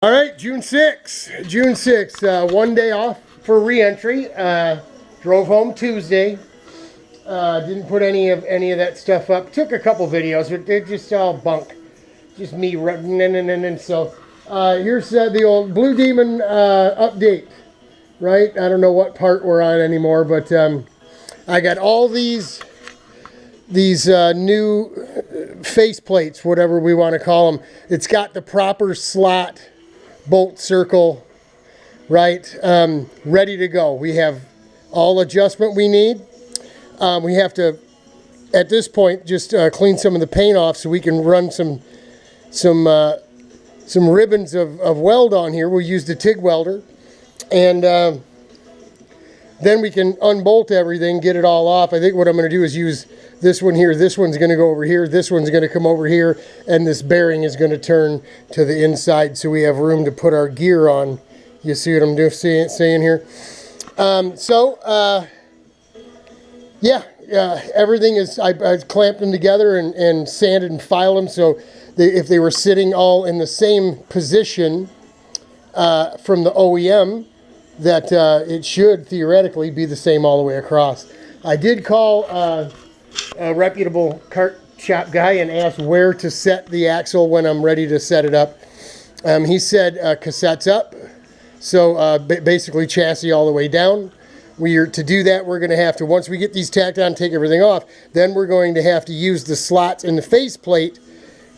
All right, June 6th. June 6th, one day off for re-entry. Drove home Tuesday. Didn't put any of that stuff up. Took a couple videos, but they're just all bunk. Just me running. So here's the old Blue Demon update. Right? I don't know what part we're on anymore, but I got all these new face plates, whatever we want to call them. It's got the proper slot bolt circle, right, ready to go. We have all adjustment we need. We have to, at this point, just clean some of the paint off so we can run some ribbons of weld on here. We'll use the TIG welder, and then we can unbolt everything, get it all off. I think what I'm going to do is use this one here. This one's going to go over here. This one's going to come over here. And this bearing is going to turn to the inside so we have room to put our gear on. You see what I'm saying here? Yeah, everything is, I clamped them together and sanded and filed them so if they were sitting all in the same position from the OEM, that it should theoretically be the same all the way across. I did call a reputable Kart shop guy and asked where to set the axle when I'm ready to set it up. He said cassettes up, so basically chassis all the way down. To do that, we're going to have to, once we get these tacked on, take everything off, then we're going to have to use the slots in the faceplate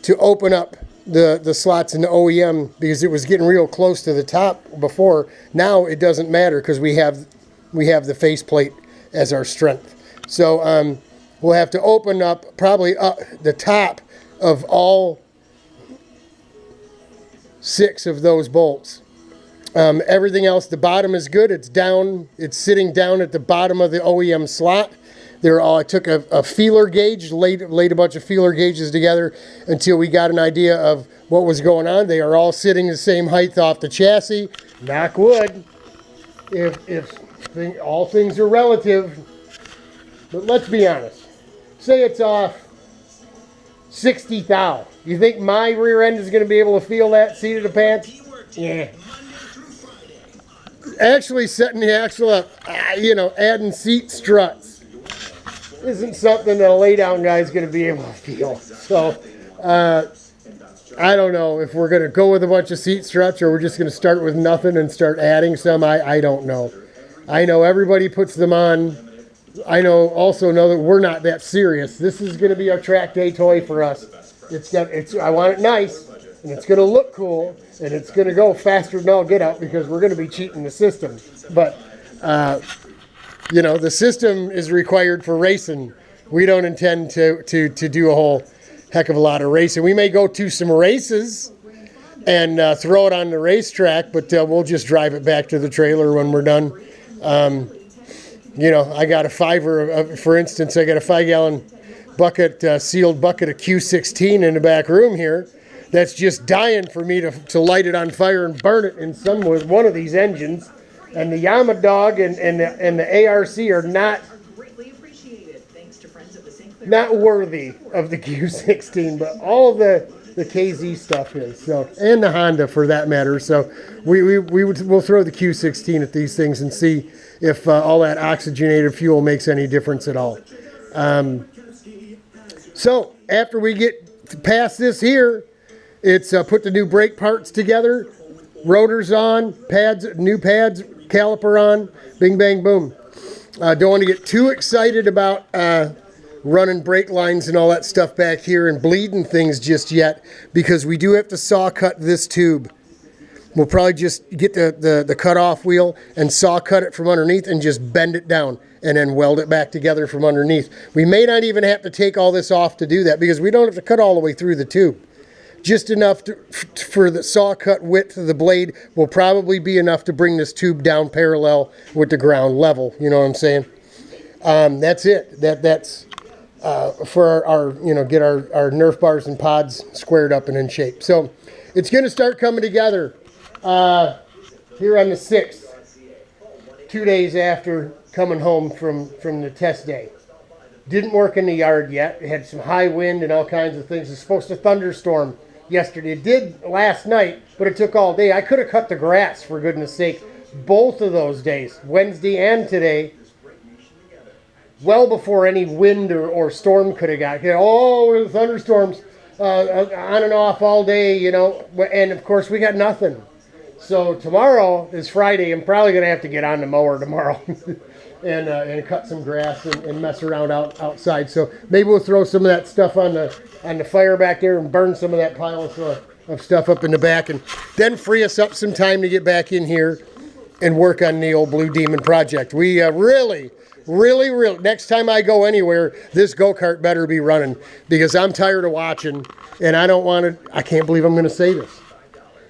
to open up the slots in the OEM, because it was getting real close to the top before. Now it doesn't matter because we have the faceplate as our strength. So we'll have to open up probably the top of all 6 of those bolts. Everything else, the bottom is good. It's down. It's sitting down at the bottom of the OEM slot. I took a feeler gauge, laid a bunch of feeler gauges together until we got an idea of what was going on. They are all sitting the same height off the chassis. Knock wood. All things are relative. But let's be honest. Say it's off 60 thou. You think my rear end is going to be able to feel that seat of the pants? Yeah. Actually setting the axle up, adding seat struts isn't something that a lay-down guy is going to be able to feel. So, I don't know if we're going to go with a bunch of seat struts or we're just going to start with nothing and start adding some. I don't know. I know everybody puts them on. I also know that we're not that serious. This is going to be a track day toy for us. I want it nice, and it's going to look cool, and it's going to go faster than all get out because we're going to be cheating the system. But, the system is required for racing. We don't intend to do a whole heck of a lot of racing. We may go to some races and throw it on the racetrack, but we'll just drive it back to the trailer when we're done. I got for instance, I got a 5-gallon bucket, sealed bucket of Q16 in the back room here. That's just dying for me to light it on fire and burn it in one of these engines. And the Yama Dog and the ARC are not worthy of the Q16, but all the KZ stuff is. So, and the Honda for that matter. So we'll throw the Q16 at these things and see if all that oxygenated fuel makes any difference at all. So after we get past this here, it's put the new brake parts together, rotors on, new pads, caliper on, bing, bang, boom. Don't want to get too excited about running brake lines and all that stuff back here and bleeding things just yet, because we do have to saw cut this tube. We'll probably just get the cut-off wheel and saw cut it from underneath and just bend it down and then weld it back together from underneath. We may not even have to take all this off to do that because we don't have to cut all the way through the tube. Just enough for the saw cut width of the blade will probably be enough to bring this tube down parallel with the ground level. You know what I'm saying? That's it. That's for our get our Nerf bars and pods squared up and in shape. So it's going to start coming together here on the 6th, 2 days after coming home from the test day. Didn't work in the yard yet. It had some high wind and all kinds of things. It's supposed to thunderstorm yesterday. It did last night, but it took all day. I could have cut the grass, for goodness sake, both of those days, Wednesday and today, well before any wind or storm could have got here. Oh, the thunderstorms on and off all day, you know, and of course we got nothing. So tomorrow is Friday. I'm probably going to have to get on the mower tomorrow and cut some grass and mess around outside. So maybe we'll throw some of that stuff on the fire back there and burn some of that pile of stuff up in the back, and then free us up some time to get back in here and work on the old Blue Demon project. We really, next time I go anywhere, this go-kart better be running, because I'm tired of watching, and I don't want to, I can't believe I'm going to say this.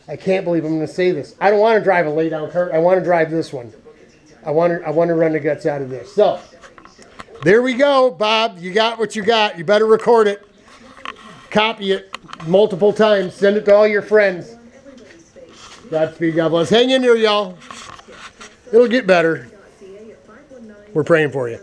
I can't believe I'm going to say this. I don't want to drive a lay-down kart. I want to drive this one. I want to run the guts out of this. So, there we go, Bob. You got what you got. You better record it. Copy it multiple times. Send it to all your friends. Godspeed, God bless. Hang in there, y'all. It'll get better. We're praying for you.